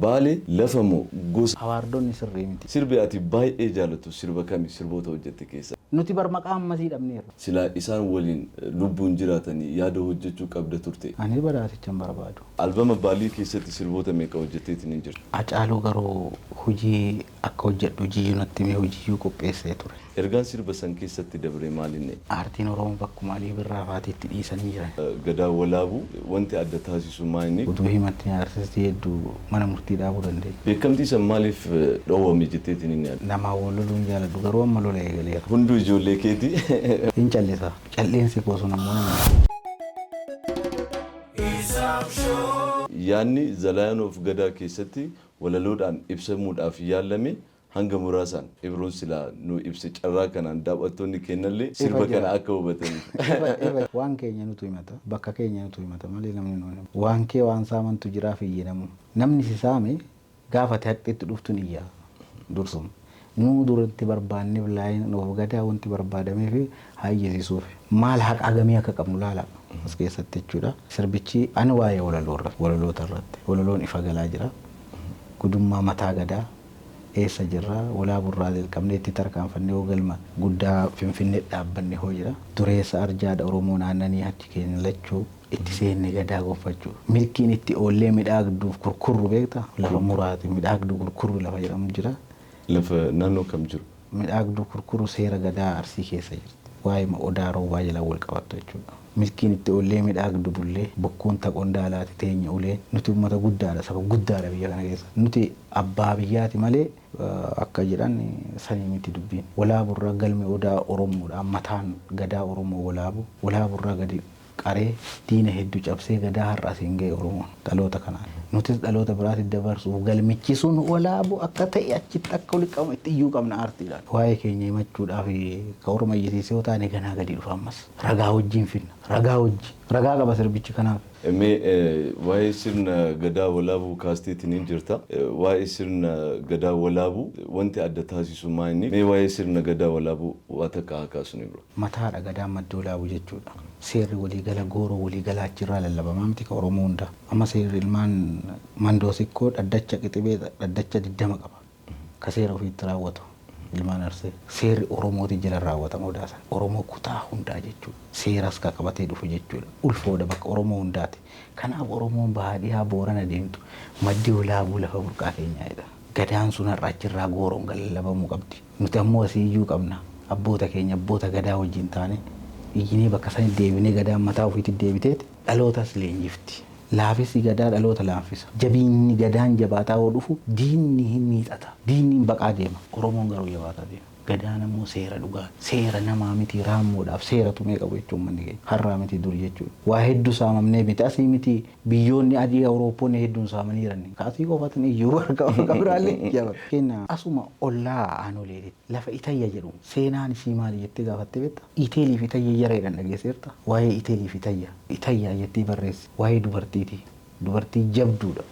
Baale lafamoo gosa. Hawaardoonni sirrii miti. Sirbi ati baay'ee jaalatu sirba kami sirboota hojjette keessa? Nuti bar maqaa ammasii dhabneerra. Silaa isaan waliin lubbuun jiraatanii yaada hojjechuu qabda turte. Ani badhaasichan barbaadu. Albama Baalii keessatti sirboota meeqa hojjetteetiin hin jirtu? Hacaaluu garuu hojii akka hojjedhu hojiyyuu natti mee hojiyyuu qopheessee ture. Ergaan sirba san keessatti dabre maalinne? Aartiin Oromoo bakkuma Alii Birraa faatiitti dhiisanii jiran. Gadaa walaabuu wanti adda taasisu maayini? Utuu himatti artistii hedduu mana murtii dhaabuu dandeenya. Beekamtii san maaliif dhoowwame jetteetiin hin yaadu? Namaa wal loluun jaaladhu garuu amma lola eegaleera. Hunduu ijoollee keetii? Hin callisa. Calleensi koo sun ammoo nama. Yaanni Zalaayinoof Gadaa keessatti walaloodhaan ibsamuudhaaf yaalame hanga muraasan Ibroon silaa nu ibsa carraa kanaan daawwattoonni kennallee sirba kana akka hubataniif. Waan keenya nutu himata bakka keenya nutu himata malee namni nuuni waan kee waan saamantu jiraa fayyadamu namni si saame gaafate haqxeetti dhuftu ni iyyaa dursum nu duratti barbaanne Zalaayinoof Gadaa wanti barbaadamee fi hayyisiisuuf maal haqa agamii akka qabnu laala as keessatti jechuudha. Sirbichi ani waa'ee walaloota irratti walaloon ifa galaa jira gudummaa mataa Gadaa eessa jirra walaaburraa jalqabnee itti tarkaanfannee ogalma guddaa Finfinnee dhaabbanne hoo jira dureessa arjaadha Oromoo naannanii achi keenya lachuu itti seenne Gadaa gonfachuu milkiin itti oollee midhaagduuf kurkurru beekta lafa muraati midhaagdu kurkurru lafa jedhamu jira. Lafa naannoo kam jiru? Midhaagdu kurkurru seera Gadaa Arsii keessa jirti. Waa'ee Odaa Roobaa jala wal qabattu jechuudha. Milkiin itti oollee midhaagdu bullee bokkuun taqondaalaati teenya ulee nuti uummata guddaadha saba guddaadha biyya kana keessa nuti abbaa biyyaati malee akka jedhan sanii miti dubbiin walaaburraa galme Odaa Oromoodha mataan Gadaa Oromoo walaaburraa gadi qaree diina hedduu cabsee Gadaa har'a asiin ga'e Oromoon dhaloota kanaan nutis dhaloota biraatti dabarsuuf galmichi sun walaabu akka ta'e achitti akka walitti qabamu itti iyyuu qabna aartiidhaan waa'ee keenya himachuudhaaf ka Oromoo iyyisiisee yoo taane ganaa gadi dhufa ammas ragaa wajjin finna ragaa qaba sirbichi kanaaf. Waa'ee sirna Gadaa walaabuu kaasteetiin hin jirta. Waa'ee sirna Gadaa walaabuu wanti adda taasisu maayini? Waa'ee sirna Gadaa walaabuu waa takka haa kaasnu bira. Mataadha Gadaa madda walaabuu jechuudha. Seerri waliigala gooroo waliigalaa achirraa lallabamaa miti ka Oromoo hunda. Amma seerri ilmaan Mandoosikoo dhaddacha qixibee dhaddacha 20 qaba. Ka seera ofiitti raawwatu. Ilmaan Arsee seerri Oromooti jala raawwatamu Odaasan Oromoo kutaa hundaa jechuudha. Seeras ka qabatee dhufu jechuudha. Ulfoodha bakka Oromoo hundaati. Kanaaf Oromoon baadiyyaa Boorana deemtu maddi walaabuu lafa burqaa keenyaadha. Gadaan sun har'a achirraa gooroon lallabamuu qabdi. Nuti ammoo asii iyyuu qabna. Abboota keenya abboota Gadaa wajjin taane iyyinee bakka sani deebinee Gadaan mataa ofiitti deebiteeti dhalootas leenjifti. Laafisi Gadaa dhaloota laaffisa. Jabinni Gadaan jabaataa yoo dhufu diinni hin miixata. Diinni hin baqaa deema. Oromoon garuu jabaataa deema. Gadaan ammoo seera dhugaa. Seera namaa miti raammoodhaaf seera tumee qabu jechuun manni keenya. Har'aa miti dur jechuudha. Waa hedduu saamamnee miti asii miti biyyoonni adii Awurooppoonni hedduun saamanii jiran. Kaasii qofatan iyyuu qabiraallee jaba. Kenna asuma ollaa aanoleeti. Lafa Itayya jedhu seenaan ishii maali jettee gaafatte beekta. Iteeliif Itayya jareedhaan dhageesseerta. Waa'ee Iteeliif Itayya. Itayya jettee barreessi. Waa'ee dubartiiti. Dubartii jabduudha.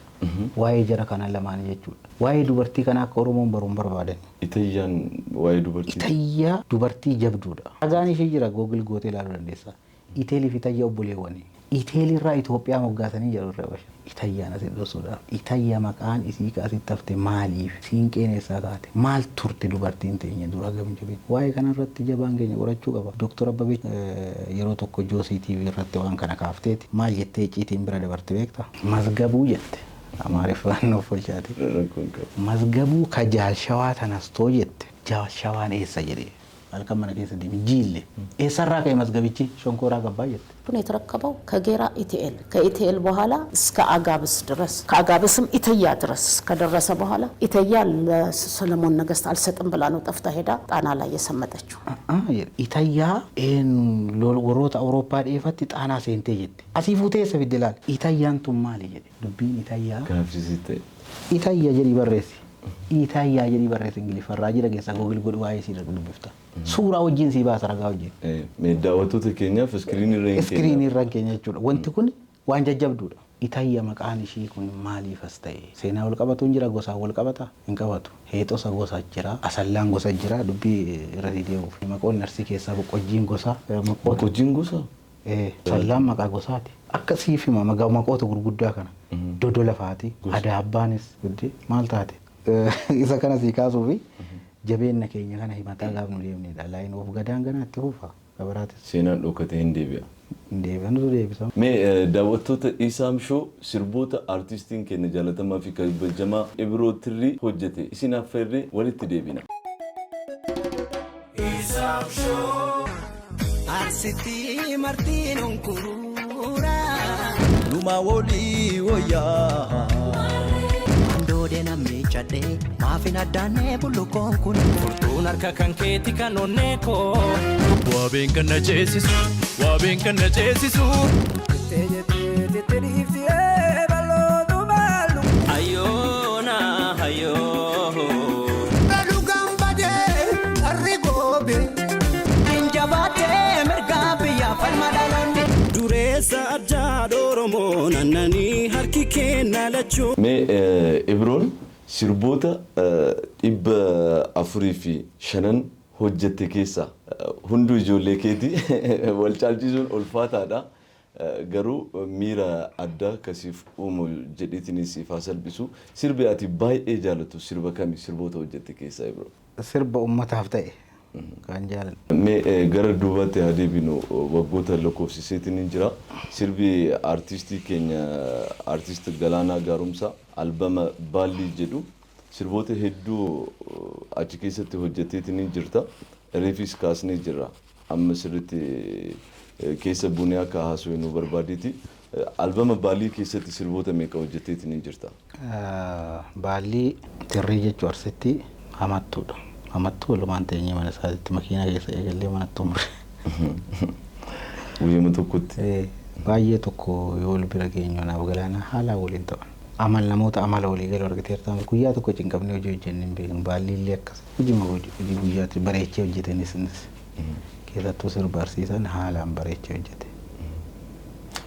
Waa'ee jara kana lamaan jechuudha. Waa'ee dubartii kana akka Oromoon baruun barbaadan. Itayyaan waa'ee dubartii. Itayyaa dubartii jabduudha. Ragaan ishee jira Googil gootee ilaaluu dandeessa. Iteeliif Itayya obboleewwanii. Iteelirraa Itoophiyaa moggaasanii jiru irra basha. Itayyaan asii dhoosuudhaaf. Itayya maqaan isii kaasitti hafte maaliif? Siinqeen eessaa kaate? Maal turte dubartiin teenya dura gam jireenya? Waa'ee kanarratti jabaan keenya qorachuu qaba. Dooktor Abbabee yeroo tokko Joosii TV irratti waan kana kaafteeti. Maal jettee icciitiin bira dabarte beekta? Mazgabuu jette. Amaariffaan of bulchaati. Mazgabuu ka jaalshawaa tanastoo jette. Jaalshawaan eessa jedhee? Halkan mana keessa deemi jiille. Eessarraa ka'e mazgabichi shonkoraa gabbaa jette. ቡን የተረከበው ከጌራ ኢቲኤል ከኢቲኤል በኋላ እስከ አጋብስ ድረስ ከአጋብስም ኢተያ ድረስ ከደረሰ በኋላ ኢተያ ለሰለሞን ነገስት አልሰጥም ብላ ነው ጠፍታ ሄዳ ጣና ላይ የሰመጠችው። ኢተያ ኤን ወሮታ አውሮፓ ዴፈት ጣና ሴንቴ ጀት አሲፉቴ ሰብድላል ኢተያን ቱማል ጀት ዱቢን ኢተያ ካፍሲሲቴ ኢተያ ጀሪ በሬሲ ኢተያ ጀሪ በሬሲ እንግሊ ፈራጂ ደገሳ ጎግል ጎድ ዋይ ሲደግ ዱብፍታ Suura wajjin si baasa ragaa wajjin. Daawwattoota keenyaaf iskiriinii irra keenya jechuudha. Wanti kun waan jajjabduudha. Itayya maqaan ishii kun maaliifas ta'e? Seenaa wal qabatu jira gosaa wal qabata hin qabatu. Heexosa gosa jira, asallaan gosa jira, dubbii irra deebi'uuf. Maqoon narsii keessaa boqqojjiin gosa. Boqqojjiin gosa? Callaan maqaa gosaati. Akkasii fi maqoota gurguddaa kana. Dodola faati. Adaabbaanis maal taate. Isa kana sii kaasuu fi jabeenya keenya kana himataa gaaf nu deemnedha. Laayin of gadaan ganaatti fuufa. Gabaraatis. Seenaan dhokatee hin deebi'a. Deebi'antu deebisa. Mee daawwattoota Isaam Shoo sirboota aartistiin keenya jaalatamaa fi kabajamaa Ibroo Tirrii hojjete isin affeerree walitti deebina. Isaam Shoo Arsiti Martiin Onkuruura Luma Woli Woyaa Andoode namni chadhee maafin addaanee bullukoon kun furtuun harka kan keeti kan onnee koo waabeen kan na ceesisu waabeen kan na ceesisu tiriifsee balootu baalu ayyoona ayyoo dhalu gambadee harri goobe injabaatee mirgaa biyyaa falma dhaloonni dureessa addaa Oromoo nannanii harki kenna lachuu. Mee Ibroon sirboota 405 hojjette keessa hunduu ijoollee keeti wal caalchisuun ulfaataadha. Garuu miira addaa kasiif uumu jedhiitiin siif haa salphisu. Sirbi ati baay'ee jaalatu sirba kami sirboota hojjette keessa Ibroon? Sirba uummataaf ta'e kan jaalladhu. Mee gara duubaatti haa deebinu waggoota lakkoofsiseetiin hin jira. Sirbi aartistii keenya aartist Galaanaa Gaaromsaa albama Baallii jedhu sirboota hedduu achi keessatti hojjetteetiin hin jirta. Reefis kaasnee jirra. Amma sirriitti keessa bunee akka haasoo nu barbaadeeti. Albama Baallii keessatti sirboota meeqa hojjetteetiin hin jirta? Baallii Tirrii jechuu arsitti hamattuudha. Hamattuu walumaan teenyee mana isaatti makiinaa keessa eegallee manatti umre. Guyyama tokkotti? Baay'ee tokko yoo bira geenyu naaf Galaanaa haala waliin ta'an. Amal namoota amala walii galu argiteerta guyyaa tokko cinqabnee hojii hojjennee hin beeknu Baallii illee akkas. Hojii guyyaatti bareechee hojjetanis innis. Keessattuu sirba arsiisan haalaan bareechee hojjete.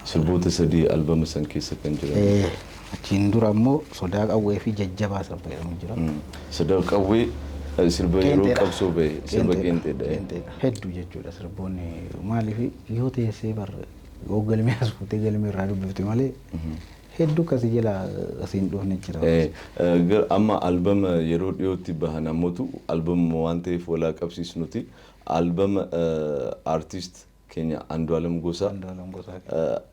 Sirboota sadii albama san keessa kan jiran. Achiin dura immoo sodaa qawwee fi jajjabaa sirba jedhamu jira. Sodaa qawwee sirba yeroo qabsoo bahe sirba qeenxeedha. Hedduu jechuudha sirboonni maaliif yoo teessee galmee as fuutee galmee irraa dubbifte malee hedduu kasi jala asiin dhufne jira. Amma albama yeroo dhiyootti bahan ammoo albama waan ta'eef walaa qabsiisnuti. Albama artist keenya Andu'aalam Gosaa.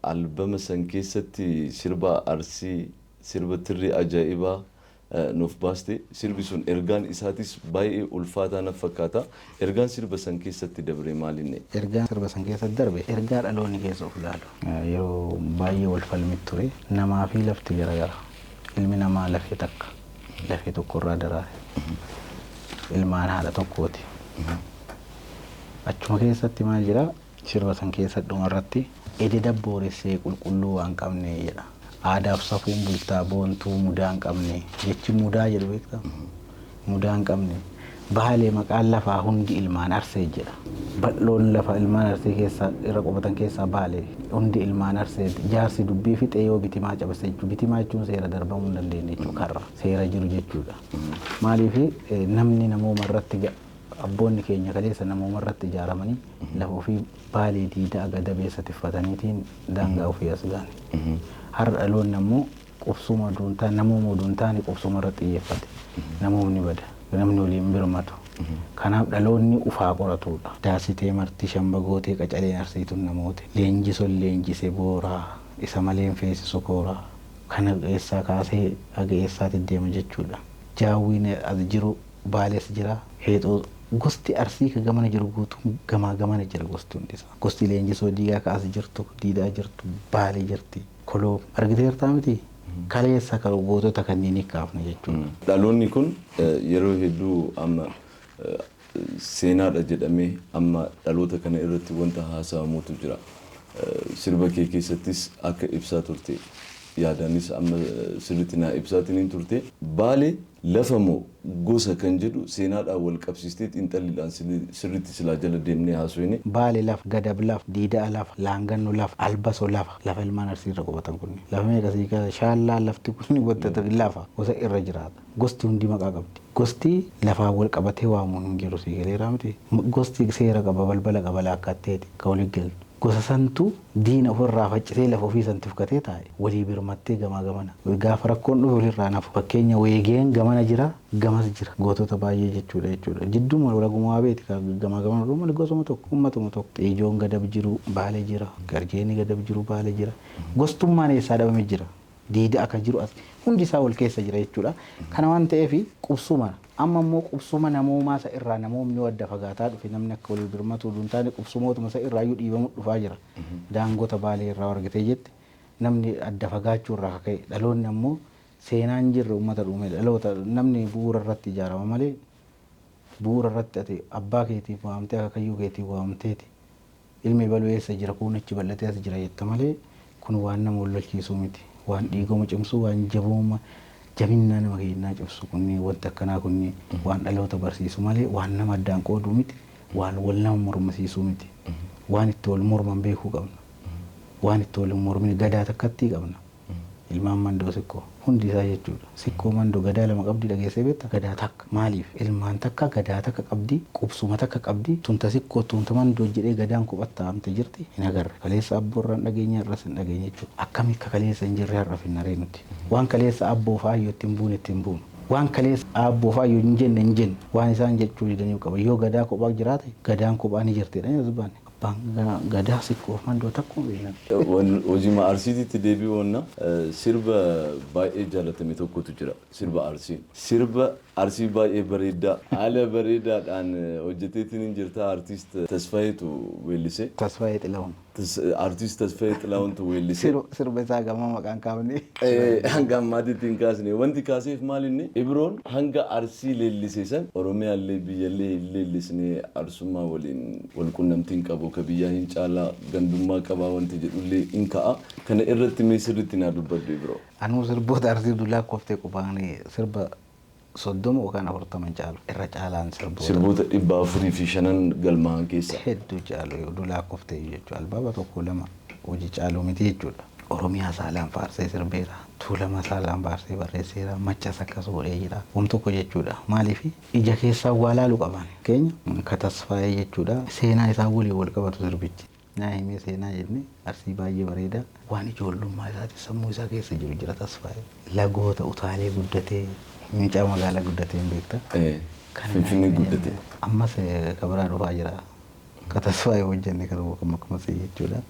Albama san keessatti sirba arsii sirba tirrii ajaa'ibaa nuuf baaste. Sirbi sun ergaan isaatis baay'ee ulfaataa na fakkaata. Ergaan sirba san keessatti dabre maalinne? Ergaan sirba san keessatti darbe ergaa dhaloonni keessa of ilaalu. Yeroo baay'ee wal falmit ture namaa fi lafti garagara. Ilmi namaa lafee takka lafee tokkorraa daraare. Ilmaan haadha tokkooti. Achuma keessatti maal jira sirba san keessa dhumarratti ededa booressee qulqulluu waan qabne jedha. Aadaaf safuun bultaa boontuu mudaa hin qabne jechi mudaa jedhu beektaa? Mudaa hin qabne baalee maqaan lafaa hundi ilmaan arsee jedha. Bal'oon lafa ilmaan arsee keessa irra qubatan keessaa baalee hundi ilmaan arsee jaarsi dubbii fixee yoo bitimaa cabase jechuudha. Bitimaa jechuun seera darbamuu hin dandeenye jechuudha karra seera jiru jechuudha. Maaliif namni namooma irratti abboonni keenya kaleessa namooma irratti ijaaramanii lafa ofii baalee diidaa gadabeessa tiffataniitiin daangaa ofii as gaane. Har'a dhaloonni ammoo qubsuma duuntaan namooma duuntaani qubsuma irratti xiyyeeffate. Namoomni bada namni waliin birmatu. Kanaaf dhaloonni ufaa qoratudha. Daasitee marti shambagootee qacaleen arsiituun namoote. Leenjisoon leenjisee booraa isa maleen feesisu kooraa. Kana eessaa kaasee haga eessaatti deema jechuudha. Jaawwiin as jiru baalees jira. Heexoo gosti arsii ka gamana jiru guutuun gamaa gamana jira gosti hundi isaa. Gosti leenjisoo diigaa ka as jirtu diidaa jirtu baalee jirti. Koloo argiteertaa miti kaleessa kan gootota kanneen kaafne jechuudha. Dhaloonni kun yeroo hedduu amma seenaadha jedhamee amma dhaloota kana irratti wanta haasa'amuutu jira. Sirba kee keessattis akka ibsaa turte yaadanis amma sirriitti naa ibsaatiin hin turte. Baalee lafa moo gosa kan jedhu seenaadhaan wal qabsiistee xiinxalliidhaan sirriitti silaa jala deemnee haasofne. Baalee lafa, gadab lafa, diidaa lafa, laanganno lafa, albaso lafa, lafa ilmaan arsii irra qubatan kunni. Lafa meeqasii kaasa shaallaa lafti kunni gottata lafa gosa irra jiraata. Gosti hundi maqaa qabdi. Gosti lafaan wal qabatee waamuun hin jiru sii galeeraa miti. Gosti seera qaba balbala qaba laakkatteeti ka walii galtu. gosa santu diina ofirraa faccitee lafa ofii santiif gatee taa'e walii birmattee gamaa gamana gaafa rakkoon dhufe walirraa nafu fakkeenya weegeen gamana jira gamas jira gootota baay'ee jechuudha jidduma walagumaa beeti gamaa gamana dhuman gosuma tokko ummatuma tokko ijoon gadab jiru baale jira garjeeni gadab jiru baale jira gostummaan eessaa dhabame jira diida akka jiru as hundi isaa wal keessa jira jechuudha kana waan ta'eef qubsuma amma immoo qubsuma namoomaa isa irraa namoomni wadda fagaataa dhufe namni akka walii birmatu duntaane qubsumootuma isa irraa dhiibamu dhufaa jira daangota baalee irraa argatee jette namni adda fagaachuu irraa ka'e dhaloonni ammoo seenaan jirre uummata dhume dhaloota namni bu'uura irratti ijaarama malee bu'uura irratti ati abbaa keetiif waamtee akaakayyuu keetiif waamteeti ilmi baluu eessa jira kuunichi bal'atee as jira jetta malee kun waan nama wallolchiisuu miti waan dhiigoma cimsuu waan jabooma jabinna nama keenyaa cimsu kunni wanta akkanaa kunni waan dhaloota barsiisu malee waan nama addaan qooduu miti waan wal nama mormisiisuu miti waan itti wal morman beekuu qabna waan itti wal mormini gadaa takkatti qabna ilmaan mandoo sikkoo hundi isaa jechuudha sikkoo mandoo gadaa lama qabdi dhageessee beekta gadaa takka maaliif ilmaan takka gadaa takka qabdi qubsuma takka qabdi tunta sikkoo tunta mandoo jedhee gadaan kophatta amte jirti hin agarre kaleessa abboorraan dhageenya irras hin dhageenye jechuudha akkami akka kaleessa hin jirre har'a finnaree nuti waan kaleessa abboo faayyoo ittiin buune ittiin buunu waan kaleessa abboo faayyoo hin jenne waan isaan jechuu didanii qaba yoo gadaa kophaa jiraate gadaan kophaa ni jirtedha yazbaane gadaa sikkoo mandoo takku beekan. Hojii arsiititti deebi'uun sirba baay'ee jaalatame tokkotu jira sirba arsii. Sirba arsii baay'ee bareedaa haala bareedaadhaan hojjeteetiin jirta artiist Tasfaayeetu weellisee. Tasfaayee Xilahuun. Artiist Tasfaayee Xilahuuntu weellisee. Sirba isaa gama maqaan kaafne. Hanga ammaatitti hin kaasne wanti kaaseef maalinni Ibroon hanga arsii leellisee san Oromiyaallee biyyallee leellisnee arsummaa waliin wal qunnamtiin qabu ka biyyaa hin caalaa gandummaa qabaa wanti jedhullee hin ka'a kana irratti mee sirriitti naa dubbadhu Ibroo. Anuu sirboota arsii dullaa koftee qophaa'anii sirba 30 yookaan 40 caalu irra caalaan sirboota 405 galmaa'an keessa hedduu caalu dullaa koftee jechuudha albaaba tokko lama hojii caaluu miti jechuudha. Oromiyaa saalaan faarsee sirbeera tuulama saalaan faarsee barreesseera machas akkas godhee jira wam tokko jechuudha maaliif ija keessaa waa laaluu qaban keenya ka Tasfaayee jechuudha seenaa isaa walii wal qabatu sirbichi naa himee seenaa jenne arsii baay'ee bareeda waan ijoollummaa isaati sammuu isaa keessa jiru jira Tasfaayee lagoota utaalee guddatee miicaa magaalaa guddatee hin beekta Finfinnee guddatee ammas kabaraa dhufaa jira ka Tasfaayee hojjenne kan akkuma jechuudha.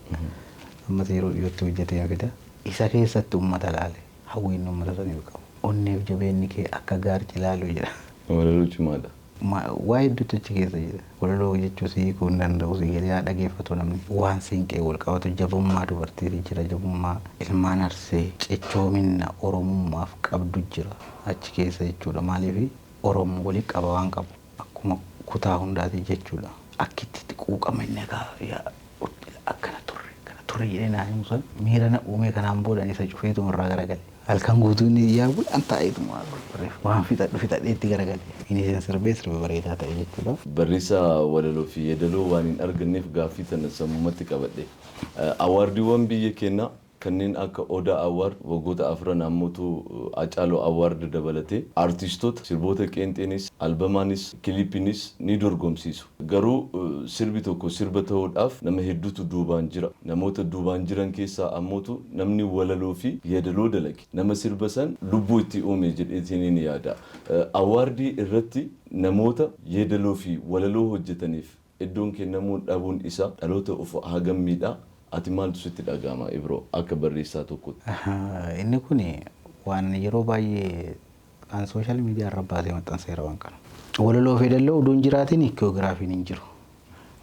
amma yeroo dhiyootti hojjetee fida isa keessatti uummata laale hawwiin uummata sanii qabu onneef jabeenni kee akka gaarci laaluu jira. Walaloo cimaadha. Waa hedduutu achi keessa jira. Walaloo jechuun siikuu hin danda'u sigalee dhageeffatu namni waan siinqee wal qabatu jabummaa dubartiitii jira jabummaa ilmaan arsee cichoomina oromummaaf qabdu jira achi keessa jechuudha maaliif oromoo walii qaba waan qabu akkuma kutaa hundaati jechuudha akkitti quuqama inni akkana turre jedhee naa himusan miira na uumee kanaan boodan isa cufeetu irraa garagale halkan guutuu inni yaa bulaan taa'eetuma waan fixadheetti garagale inni seen sirbee sirba bareedaa ta'e jechuudha. Barreessaa walaloo fi yeedaloo waan hin arganneef gaaffii tana sammumatti qabadhe awaardiiwwan biyya keenyaa kanneen akka Odaa Awaard waggoota afran ammoo Acaaloo Awaard dabalatee artistoota sirboota qeenxeenis albamaanis kilipiinis ni dorgomsiisu. Garuu sirbi tokko sirba ta'uudhaaf nama hedduutu duubaan jira. Namoota duubaan jiran keessaa ammoo namni walaloo fi yeedaloo dalage. Nama sirba san lubbuu itti uume jedheetiin ni yaada. Awaardii irratti namoota yeedaloo fi walaloo hojjetaniif iddoon kennamuun dhabuun isaa dhaloota of hagammiidha. Ati maaltu sitti dhaga'ama Ibroo akka barreessaa tokkotti? Inni kun waan yeroo baay'ee kan sooshaal miidiyaa irra baasee maxxanseera waan kana. Walaloo fi yeedaloo oduun jiraatiin kiyoogiraafiin hin jiru.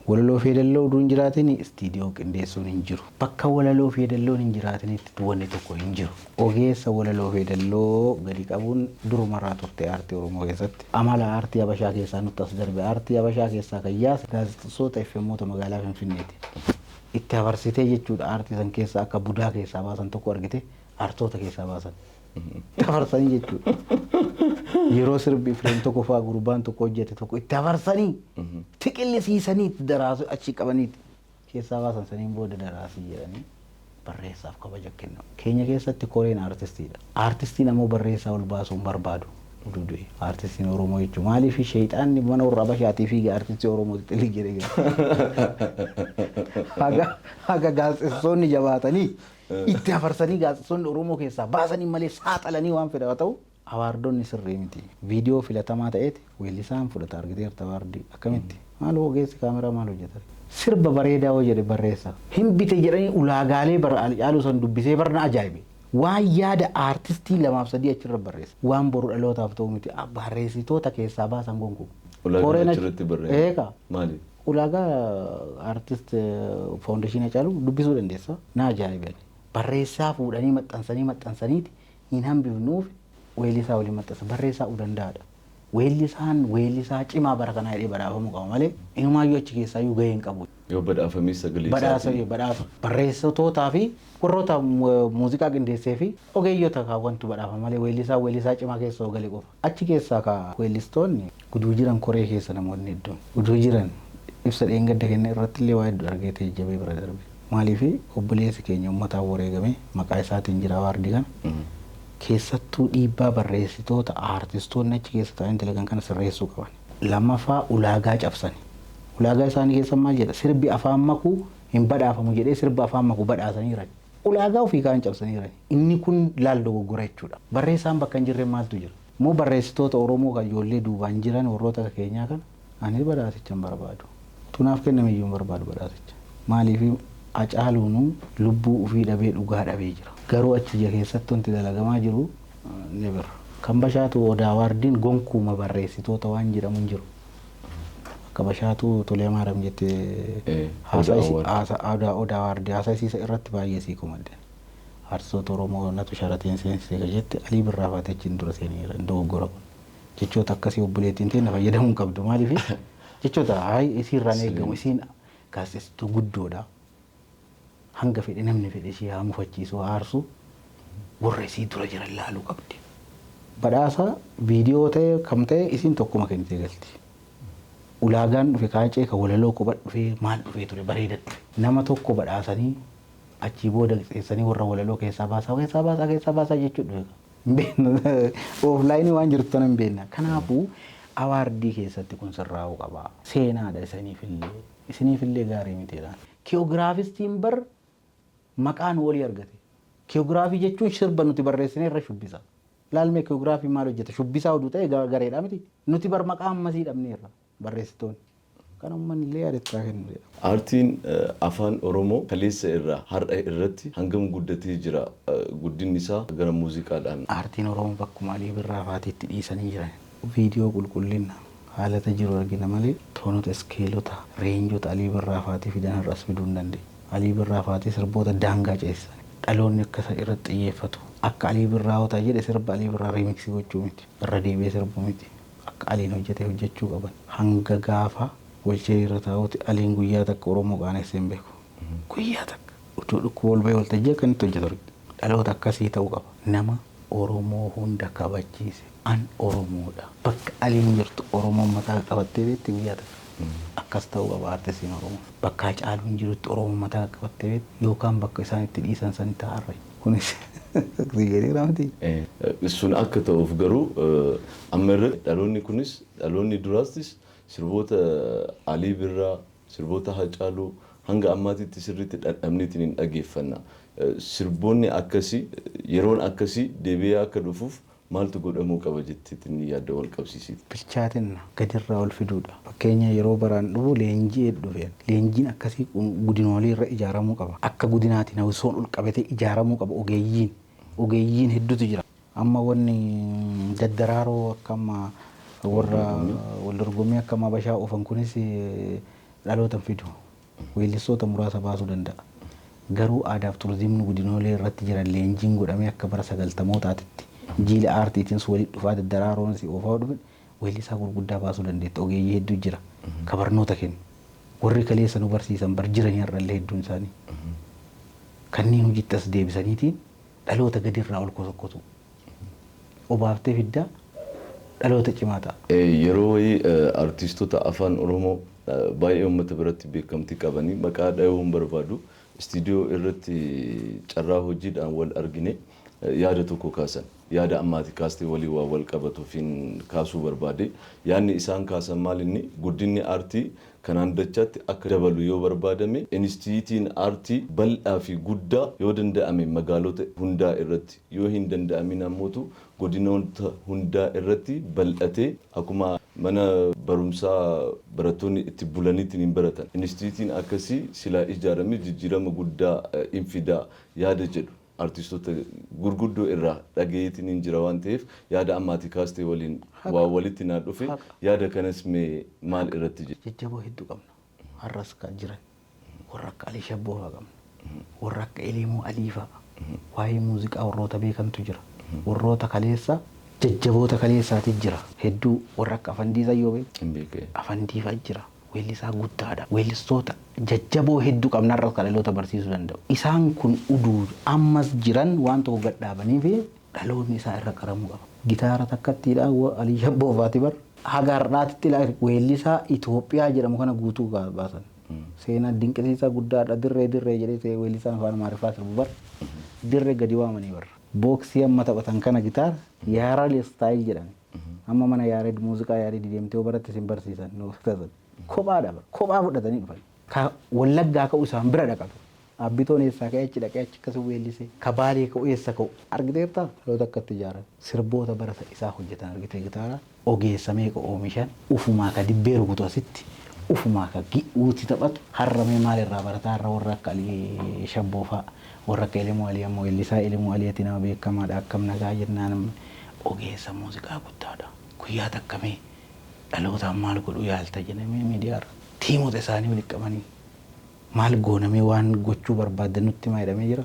Walaloo fi yeedaloo oduun jiraatiin istiidiyoo qindeessuun hin jiru. Bakka walaloo fi yeedaloon hin jiraatinitti wanni tokko hin jiru. Ogeessa walaloo fi yeedaloo gadi qabuun durumarraa turte aartii Oromoo keessatti. Amala aartii Habashaa keessaa nutti as darbe aartii Habashaa keessaa kan yaasa gaazexeessitoota FM'oota magaalaa Finfinneeti. Itti habarsitee jechuudha aartii san keessaa akka budaa keessaa baasan tokko argite aartota keessaa baasan. Itti habarsanii jechuudha. Yeroo sirbi fireen tokko fa'aa gurbaan tokko hojjete tokko itti habarsanii tiqillisiisanii itti daraasuu achi qabaniiti keessaa baasan saniin booda daraasii jedhanii barreessaaf kabaja kennamu. Keenya keessatti koreen aartistiidha. Aartistiin ammoo barreessaa ol baasuun barbaadu. Uduudhu artistiin Oromoo jechuun maaliif sheexaanni mana warra Habashaatii fi artistii Oromootti illee jedhee haga gaazexeessonni jabaatanii itti afarsanii gaazexeessonni Oromoo keessaa baasanii malee saaxalanii waan fedha ta'u awaardonni sirrii miti. Viidiyoo filatamaa ta'eeti weellisaan fudhata argiteerta awaardii akkamitti maal ogeessi kaameraa maal hojjeta sirba bareedaa hoo jedhe barreessa hin bite jedhanii ulaagaalee caaluu san dubbisee barna ajaa'ibe. Waan yaada artistii 2-3 achirra barreessa. Waan boru dhalootaaf ta'u miti barreessitoota keessaa baasan gonkuun. Ulaagaa achirratti barreessa. Eegaa. Maali? Ulaagaa artist foundation caalu dubbisuu dandeessa. Na ajaa'iban. Barreessaa fuudhanii maxxansaniiti hin hambifnuuf weellisaa waliin maxxansa barreessaa u danda'aadha. Weellisaa cimaa bara kanaa jedhee badhaafamuu qaba malee inumaayyuu achi keessaa iyyuu gahee hin qabu. Yoo badhaafamee sagalee isaa. Badhaasa barreessitootaa fi warroota muuziqaa qindeessee fi ogeeyyoota kaawwantu badhaafa malee weellisaa cimaa keessa galee qofa. Achi keessaa ka weellistoonni guduu jiran koree keessa namoonni hedduun guduu jiran ibsa dheengadda kenna irratti illee waa hedduu argatee jabee bira darbe. Maaliif obboleessi keenya uummataan wareegame maqaa isaatiin jira awaardii kana. Keessattuu dhiibbaa barreessitoota artistoonni achi keessa ta'an dalagan kana sirreessuu qaban. Lammaffaa ulaagaa cabsani. Ulaagaa isaanii keessa maal jedha sirbi afaan makuu hin badhaafamu jedhee sirba afaan makuu badhaasaniiran. Ulaagaa ofii kaan cabsaniiran. Inni kun laal dogoggora jechuudha. Barreessaan bakka hin jirre maaltu jira? Moo barreessitoota Oromoo kan ijoollee duubaan jiran warroota keenyaa kana ani badhaasicha hin barbaadu. Tunaaf kennamiyyuu hin barbaadu badhaasicha. Maaliif Hacaaluun lubbuu ofii dhabee dhugaa dhabee jira. Garuu achi keessatti wanti dalagamaa jiru ni bira. Kan Bashaatu Odaa Awaardiin gonkuuma barreessitoota waan jedhamu hin jiru. Akka Bashaatu Tolee Maaram jettee Odaa Awaardii haasa'isiisa irratti baay'ee sii kumadde. Artistoota Oromoo natu sharateen seensisee ka jette Alii Birraa fa'aati achiin dura seeneera dogoggora kun. Jechoota akkasii obboleettiin ta'e fayyadamuu hin qabdu maaliif jechoota isiirraan eegamu isiin gaazexeessituu guddoodha. Hanga fedhe namni fedhe ishee haa mufachiisu aarsu warra isii dura jiran laaluu qabdi. Badhaasa viidiyoo ta'e kam ta'e isiin tokkuma kennitee galti. Ulaagaan dhufe kaacee kan walaloo quba dhufee maal dhufee ture bareedatti. Nama tokko badhaasanii achii booda qixxeessanii warra walaloo keessaa baasaa jechuudha. Offlaayinii waan jirtu tana hin beekna. Kanaafuu awaardii keessatti kun sirraa'uu qaba. Seenaadha isiniifillee gaarii miteedhaan. Kiyoogiraafistiin bar maqaan walii argate. Kiyoogiraafii jechuun sirba nuti barreessinee irra shubbisa. Laalmee kiyoogiraafii maal hojjeta? Shubbisaa oduu ta'e gareedha miti. Nuti bar maqaa ammasii dhabneerra barreessitoonni. Kan uummanni illee yaadataa kennudha. Aartiin afaan Oromoo kaleessa irraa har'a irratti hangam guddatee jira guddinni isaa gara muuziqaadhaan. Aartiin Oromoo bakkuma Alii Birraa fa'aatiitti dhiisanii jiran. Viidiyoo qulqullina haalata jiru argina malee toonota iskeelota reenjota Alii Birraa fa'aatii fidan har'as fiduu hin dandeenye. Alii Birraa fa'aatii sirboota daangaa ceesisan. Dhaloonni akka isa irratti xiyyeeffatu. Akka Alii Birraa hota jedhe sirba Alii Birraa riimiksii gochuu miti. Irra deebi'ee sirbu miti. Akka Aliin hojjetee hojjechuu qaban. Hanga gaafa walchee irra taa'uuti Aliin guyyaa takka Oromoo qaanessee hin beeku. Guyyaa takka. Utuu dhukkuu ol bahee waltajjii akkanitti hojjetu. Dhaloota akkasii ta'uu qaba. Nama Oromoo hunda kabachiise. An Oromoodha. Bakka Aliin jirtu Oromoon mataa qabattee beekti guyyaa takka. Akkas ta'uu qaba artistiin Oromoo. Bakka Hacaaluun jirutti Oromoon mataa qabattee beekti yookaan bakka isaan itti dhiisan sanitti harre. Kunis sigareera miti. Sun akka ta'uuf garuu amma irratti dhaloonni kunis dhaloonni duraastis sirboota Alii Birraa sirboota Hacaaluu hanga ammaatitti sirriitti dhadhabneetiin hin dhageeffanna. Sirboonni akkasii yeroon akkasii deebi'ee akka dhufuuf maaltu godhamuu qaba jetteetiin yaadda wal qabsiisiiti. Bilchaatinna gadirraa ol fiduudha. Fakkeenya yeroo baraan dhufu leenjii dhufeen leenjiin akkasii godinoolee irra ijaaramuu qaba. Akka godinaatiin hawwisoon ol qabatee ijaaramuu qaba ogeeyyiin hedduutu jira. Amma wanni daddaraaroo akkama warra wal dorgommii akkama Bashaa oofan kunis dhalootan fidu. Weellistoota muraasa baasuu danda'a. Garuu aadaaf turizimni godinoolee irratti jiran leenjiin godhamee akka bara 90mootaatti jiila aartiitiin walitti dhufaa daddaraaroon si oofaa dhufe weellisaa gurguddaa baasuu dandeetta. Ogeeyyii hedduu jira. Kabarnoota kennu. Warri kaleessa nu barsiisan bar jiranii irrallee hedduun isaanii. Kanneen hojiitti as deebisaniitiin dhaloota gadirraa ol kosokkotu. Obaaftee fiddaa dhaloota cimaa ta'a. Yeroo wayii artistoota afaan Oromoo baay'ee uummata biratti beekamtii qabanii maqaa dhahuu hin barbaadu. Istiidiyoo irratti carraa hojiidhaan wal argine yaada tokko kaasan. Yaada ammaati kaastee walii waa wal qabatuufiin kaasuu barbaade. Yaadni isaan kaasan maal inni guddinni aartii kanaan dachaatti akka dabalu yoo barbaadame Inistituutiin aartii bal'aa fi guddaa yoo danda'ame magaalota hundaa irratti yoo hin danda'amin ammoo godinoota hundaa irratti bal'atee akkuma mana barumsaa barattoonni itti bulanitti hin baratan. Inistituutiin akkasii silaa ijaaramee jijjiirama guddaa infidaa yaada jedhu artistoota gurguddoo irraa dhageetiin hin jira waan ta'eef yaada ammaati kaastee waliin waa walitti naa dhufe yaada kanas mee maal irratti jira? Jajjaboo hedduu qabna. Har'as kan jiran warra akka Alii Shabboo fa'aa qabna. Warra akka Eliimoo Alii fa'aa. Waa'ee muuziqaa warroota beekantu jira. Warroota kaleessa jajjaboota kaleessaati jira. Hedduu warra akka Afandii Zayyoo beeku. Afandii fa'aa jira. Weellisaa guddaadha. Weellistoota jajjaboo hedduu qabna irraa dhaloota barsiisuu danda'u. Isaan kun uduu ammas jiran waan tokko gad dhaabanii fi dhaloonni isaa irra qaramuu qaba. Gitaara takkattiidha Alii Shabboo fa'aati bar. Haga har'aatitti weellisaa Itoophiyaa jedhamu kana guutuu baasan. Seenaa dinqisiisaa guddaadha. Dirree jedhee weellisaan afaan Amaariffaa sirbu bar. Dirree gadi waamanii bar. Booksii amma taphatan kana gitaara Yaaral Istaayil jedhani. Amma mana Yaared muuziqaa Yaared deemtee baratte sin barsiisan. Kophaadha bar. Kophaa fudhatanii dhufan. Ka Wallaggaa ka'u isaan bira dhaqatu. Abbitoon eessaa ka'ee achi dhaqee achi akkasii weellisee ka Baalee ka'u eessa ka'u argiteertaa dhaloota akkatti ijaaran sirboota barata isaa hojjetan argitee gitaara ogeessa meeqa oomishan ufumaa ka dibbee rukutu asitti ufumaa ka gi'uuti taphatu harramee maalirraa barataa har'a warra akka Alii Shabboo fa'a warra akka Elimoo Alii ammoo weellisaa Elimoo Aliitti nama beekamaadha akkam nagaa jennaan ogeessa muuziqaa guddaadha guyyaa takkamee dhalootaan maal godhu yaalta jedhamee miidiyaarra tiimoota isaanii walitti qabanii maal goonamee waan gochuu barbaadan nutti maayidhamee jira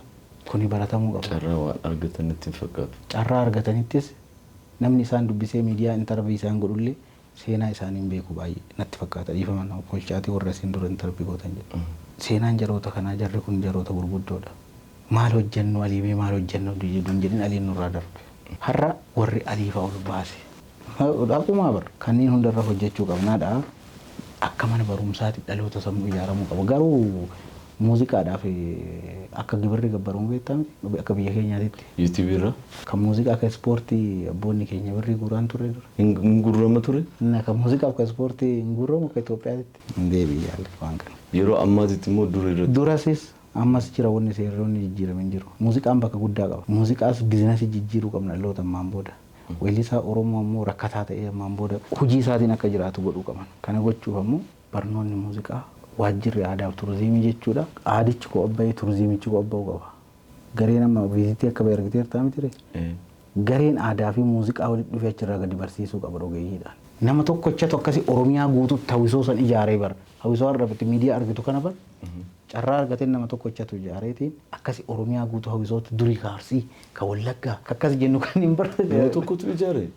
kuni baratamuu qaba. Carraa waan argatanitti fakkaatu. Carraa argatanittis namni isaan dubbisee miidiyaa intarvii isaan godhullee seenaa isaanii hin beeku baay'ee natti fakkaata dhiifaman kolchaatii warra isin dura intarvii gootan jedhu. Seenaan jaroota kanaa jarri kun jaroota gurguddoodha. Maal hojjennu Aliimee maal hojjennu duun jedhin Aliin nurraa darbe. Har'a warri Aliifaa ol baase. Akkuma bar kanneen hundarra hojjechuu qabnaadha. Akka mana barumsaatti dhaloota sammuu ijaaramuu qaba. Garuu muuziqaadhaaf akka gibirri gabbaramuu beektaa akka biyya keenyaatti. YouTube irra Kan muuziqaa akka ispoortii abboonni keenya birrii guraan turre dura. hin gurrama ture. Kan muuziqaa akka ispoortii hin gurramu akka Itoophiyaatti. Hundee biyyaallee waan kana. Yeroo ammaatitti immoo dura irratti. Durasis ammas jira wanni seeronni jijjiiraman jiru. Muuziqaan bakka guddaa qaba. Muuziqaas biizinasii jijjiiruu qabna dhaloota ammaan booda. Weellisaa Oromoo ammoo rakkataa ta'ee ammaan booda hojii isaatiin akka jiraatu godhuu qaban. Kana gochuuf ammoo barnoonni muuziqaa waajjirri aadaa fi turizimii jechuudha. Aadichi koo abbayee turizimichi koo abba'uu qaba. Gareen amma viizitii akka ba'e argiteertaa miti gareen aadaa fi muuziqaa walitti dhufee achirraa gadi barsiisuu qaba ogeeyyiidhaan. Nama tokkochatu akkasii Oromiyaa guutuutti hawwisoo san ijaaree bara. Hawwisoo har'aatti miidiyaa argitu kana bara. Carraa argateen nama tokkochatu ijaareetiin akkasii Oromiyaa guutuu hawwisoota durii Kaarsii ka Wallaggaa akkasii jennu kan hin barre. Nama tokkotu ijaare.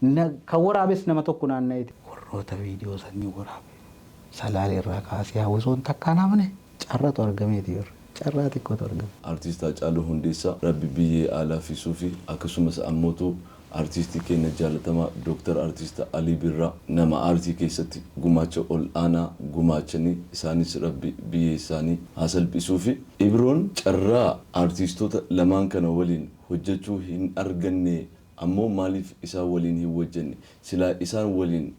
Kan waraabes nama tokko naanna'eeti. Warroota viidiyoo sanii waraabe. Salaalee irraa kaasee hawwisoon takkaa namne carraatu argameeti irra. Carraa xiqqootu argame. Artiist Haacaaluu Hundeessaa Rabbi biyyee aalaa fiisuu fi akkasumas ammoo artiistii keenya jaalatamaa Dr. Artiist Alii Birraa nama aartii keessatti gumaacha ol aanaa gumaachanii isaanis Rabbi biyyee isaanii haa salphisuu fi Ibroon carraa artiistoota lamaan kana waliin hojjechuu hin arganne ammoo maaliif isaan waliin hin hojjenne silaa isaan waliin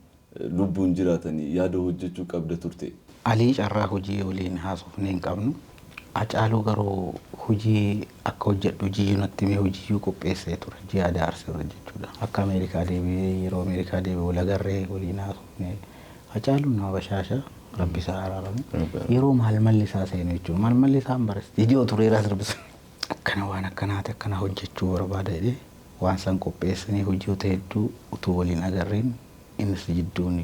lubbuun jiraatanii yaada hojjechuu qabda turte. Alii carraa hojii waliin haasofnee hin qabnu. Haacaaluu garuu hojii akka hojjedhu hojii natti mee hojii qopheessee ture hojii aadaa arsii irra jechuudha. Akka Ameerikaa deebi'ee yeroo Ameerikaa deebi'ee wal agarree waliin haasofnee Haacaaluun nama bashaashaa Rabbi isaa araaramu yeroo malmalli isaa seenu jechuudha. Malmalli isaa hin barees viidiyoo tureeraa sirbisu. Akkana waan akkanaati akkana hojjechuu barbaada jedhee waan san qopheessanii hojiiwwan hedduu utuu waliin agarreen innis jidduun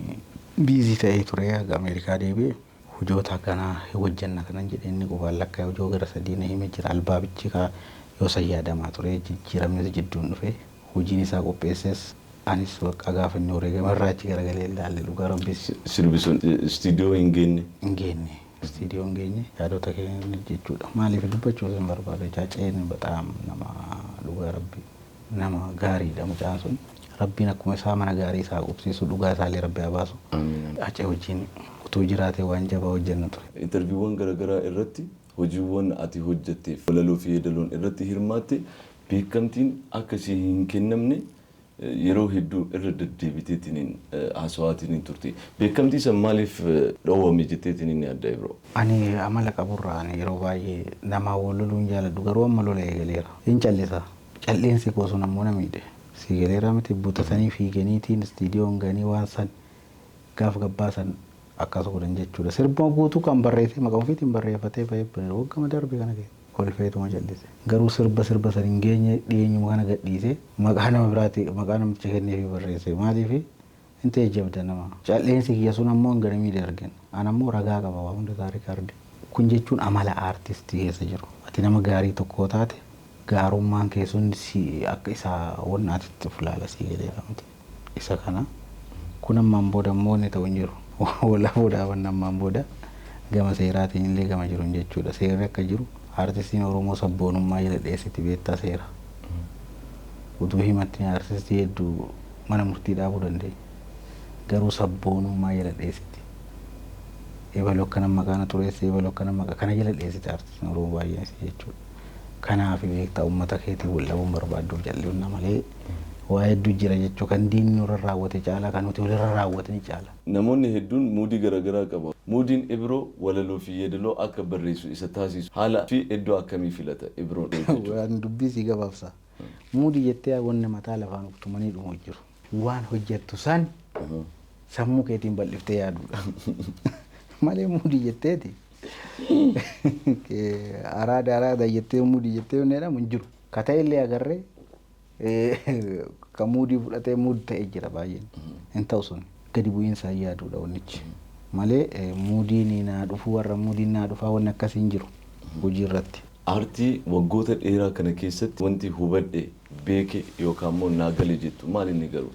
biizii ta'ee ture aga Ameerikaa deebi'ee. Hojoota kanaa hojjanna kanan jedhee inni qofaan lakkaa hojoo gara sadii na himee jira albaabichi kaa yoo sayyaadamaa ture jijjiiramni jidduun dhufe hojiin isaa qopheesses anis bakka gaafa inni wareegame irraa achi garagalee ilaalle dhugaa rabbis. Sirbisuun istiidiyoo hin geenye. Hin geenye istiidiyoo hin geenye yaadota keenya jechuudha. Maaliif dubbachuu hin barbaade caaceen bataam nama dhugaa rabbi nama gaariidha mucaan sun. Rabbiin akkuma isaa mana gaarii isaa qubsiisu dhugaa isaallee rabbi haa baasu. Acee hojiin utuu jiraate waan jabaa hojjenna ture. Interviiwwan garaagaraa irratti hojiiwwan ati hojjetteef walaloo fi yeedaloon irratti hirmaatte beekamtiin akkasii hin kennamne yeroo hedduu irra deddeebiteetiin haasawaatiin turte. Beekamtii san maaliif dhoowwame jetteetiin inni adda Ibroo? Ani amala qaburraa yeroo baay'ee namaa wal loluun jaaladhu garuu amma lola eegaleera. Hin callisa. Calleensi koo sun ammoo na miidhe. Siigaleera miti butatanii fiiganiitiin istiidiyoon ganii waan san gaaf gabbaasan akkas godhan jechuudha. Sirba guutuu kan barreessee maqaan ofiitiin barreeffatee waggaa darbe kana keessa. Kolfeetuma jallise. Garuu sirba san hin geenye dhiyeenyuma kana gadhiisee maqaa nama biraati maqaa namicha kenneefi barreesse. Maaliif hin teejjabda nama. Calleensi kiyya sun ammoo hin gara miidhe argina. Ani ammoo ragaa qaba waa hunda taarika arge. Kun jechuun amala aartistii keessa jiru. Ati nama gaarii tokkoo taate gaarummaan keessuun akka isaa waan atitti fulaala siigaleera miti. Isa kana kun ammaan booda ammoo inni ta'u hin jiru. Wala booda ammaan booda gama seeraatiin illee gama jiru jechuudha. Seerri akka jiru artistiin Oromoo sabboonummaa jala dheessiti beektaa seera. Utuu himatti artistii hedduu mana murtii dhaabuu dandeenya. Garuu sabboonummaa jala dheessiti. Eebaloo akkana maqaana tureessa eebaloo akkana maqaa kana jala dheessiti artistiin Oromoo baay'een jechuudha. Kanaaf beektaa uummata keetii wal'abuun barbaadduuf jal'uunna malee waa hedduu jira jechuu kan diinni nurra raawwate caalaa kan nuti walirra raawwatani caala. Namoonni hedduun muudii garaagaraa qabu. Muudiin Ibroo walaloo fi yeedaloo akka barreessu isa taasisu haala fi iddoo akkamii filata Ibroon jechuudha. Waan dubbii si gabaabsa. Muudii jettee wanni mataa lafaan uktumanii dhumu jiru. Waan hojjettu san sammuu keetiin bal'iftee yaadudha. Malee muudii jetteeti. Araada jettee muudii jettee wanni jedhamu hin jiru. Kata illee agarree kan muudii fudhatee muudii ta'ee jira baay'een. Hin ta'u sun gadi bu'iinsaa yaaduudha wannichi. Malee muudiin naa dhufuu warra muudiin naa dhufaa wanni akkasii hin jiru hojii irratti. Aartii waggoota dheeraa kana keessatti wanti hubadhe beeke yookaan immoo naa gale jettu maal inni garuu?